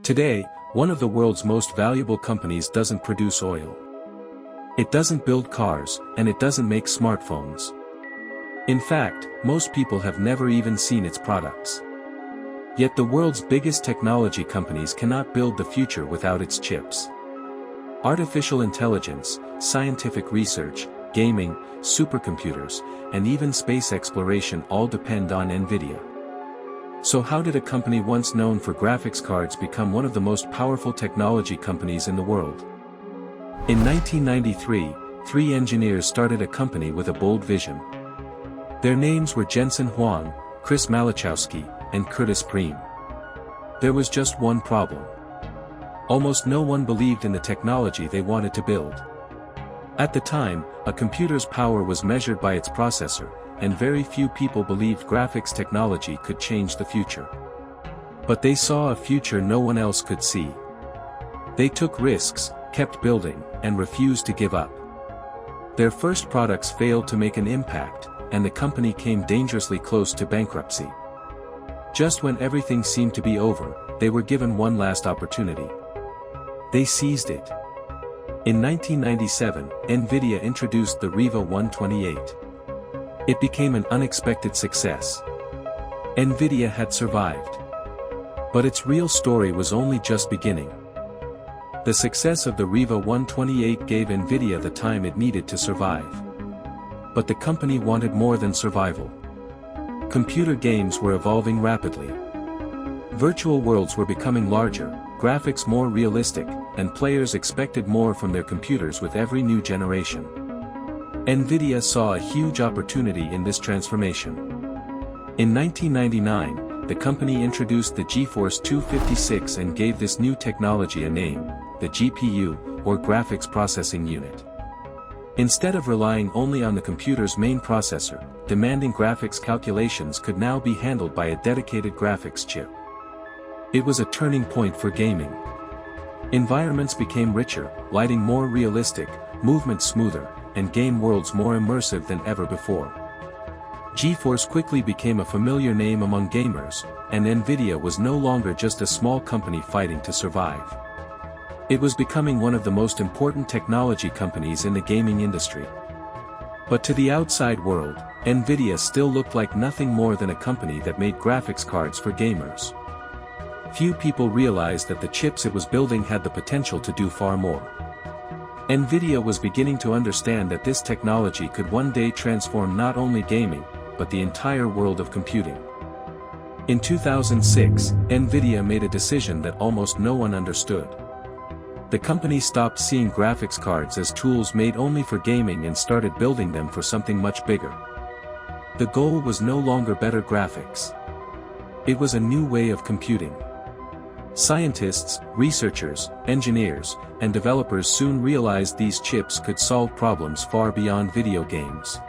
Today, one of the world's most valuable companies doesn't produce oil. It doesn't build cars, and it doesn't make smartphones. In fact, most people have never even seen its products. Yet the world's biggest technology companies cannot build the future without its chips. Artificial intelligence, scientific research, gaming, supercomputers, and even space exploration all depend on NVIDIA. So how did a company once known for graphics cards become one of the most powerful technology companies in the world? In 1993, three engineers started a company with a bold vision. Their names were Jensen Huang, Chris Malachowski, and Curtis Preem. There was just one problem. Almost no one believed in the technology they wanted to build. At the time, a computer's power was measured by its processor, and very few people believed graphics technology could change the future. But they saw a future no one else could see. They took risks, kept building, and refused to give up. Their first products failed to make an impact, and the company came dangerously close to bankruptcy. Just when everything seemed to be over, they were given one last opportunity. They seized it. In 1997, NVIDIA introduced the Riva 128. It became an unexpected success. NVIDIA had survived. But its real story was only just beginning. The success of the Riva 128 gave NVIDIA the time it needed to survive. But the company wanted more than survival. Computer games were evolving rapidly. Virtual worlds were becoming larger, graphics more realistic, and players expected more from their computers with every new generation. NVIDIA saw a huge opportunity in this transformation. In 1999, the company introduced the GeForce 256 and gave this new technology a name, the GPU, or Graphics Processing Unit. Instead of relying only on the computer's main processor, demanding graphics calculations could now be handled by a dedicated graphics chip. It was a turning point for gaming. Environments became richer, lighting more realistic, movement smoother, and game worlds more immersive than ever before. GeForce quickly became a familiar name among gamers, and NVIDIA was no longer just a small company fighting to survive. It was becoming one of the most important technology companies in the gaming industry. But to the outside world, NVIDIA still looked like nothing more than a company that made graphics cards for gamers. Few people realized that the chips it was building had the potential to do far more. NVIDIA was beginning to understand that this technology could one day transform not only gaming, but the entire world of computing. In 2006, NVIDIA made a decision that almost no one understood. The company stopped seeing graphics cards as tools made only for gaming and started building them for something much bigger. The goal was no longer better graphics. It was a new way of computing. Scientists, researchers, engineers, and developers soon realized these chips could solve problems far beyond video games.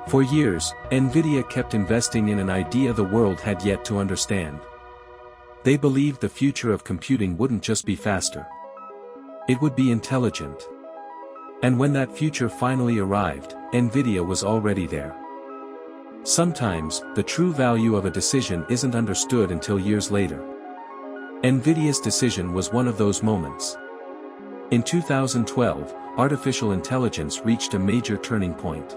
For years, NVIDIA kept investing in an idea the world had yet to understand. They believed the future of computing wouldn't just be faster. It would be intelligent. And when that future finally arrived, NVIDIA was already there. Sometimes, the true value of a decision isn't understood until years later. NVIDIA's decision was one of those moments. In 2012, artificial intelligence reached a major turning point.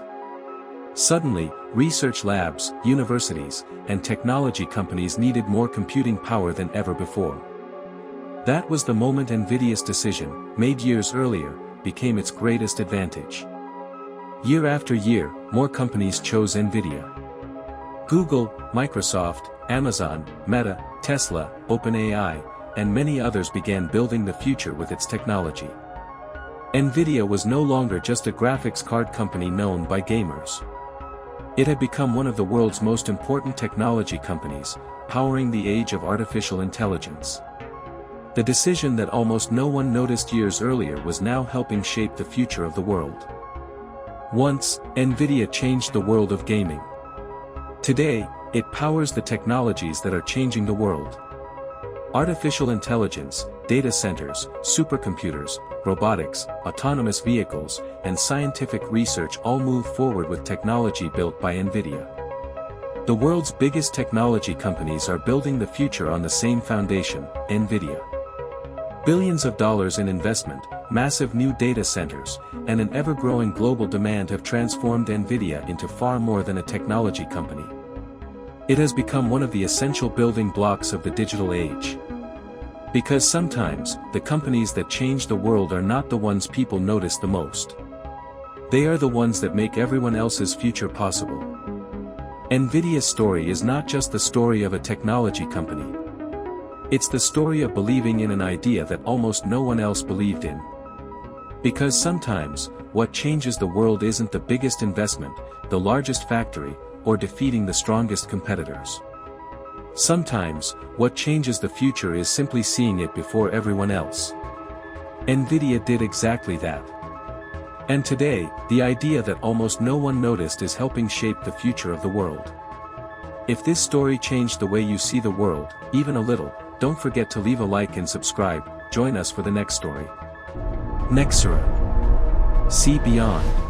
Suddenly, research labs, universities, and technology companies needed more computing power than ever before. That was the moment NVIDIA's decision, made years earlier, became its greatest advantage. Year after year, more companies chose NVIDIA. Google, Microsoft, Amazon, Meta, Tesla, OpenAI, and many others began building the future with its technology. NVIDIA was no longer just a graphics card company known by gamers. It had become one of the world's most important technology companies, powering the age of artificial intelligence. The decision that almost no one noticed years earlier was now helping shape the future of the world. Once, NVIDIA changed the world of gaming. Today, it powers the technologies that are changing the world. Artificial intelligence, data centers, supercomputers, robotics, autonomous vehicles, and scientific research all move forward with technology built by NVIDIA. The world's biggest technology companies are building the future on the same foundation, NVIDIA. Billions of dollars in investment, massive new data centers, and an ever-growing global demand have transformed NVIDIA into far more than a technology company. It has become one of the essential building blocks of the digital age. Because sometimes, the companies that change the world are not the ones people notice the most. They are the ones that make everyone else's future possible. NVIDIA's story is not just the story of a technology company. It's the story of believing in an idea that almost no one else believed in. Because sometimes, what changes the world isn't the biggest investment, the largest factory, or defeating the strongest competitors. Sometimes, what changes the future is simply seeing it before everyone else. NVIDIA did exactly that. And today, the idea that almost no one noticed is helping shape the future of the world. If this story changed the way you see the world, even a little, don't forget to leave a like and subscribe. Join us for the next story. NEXORA. See beyond.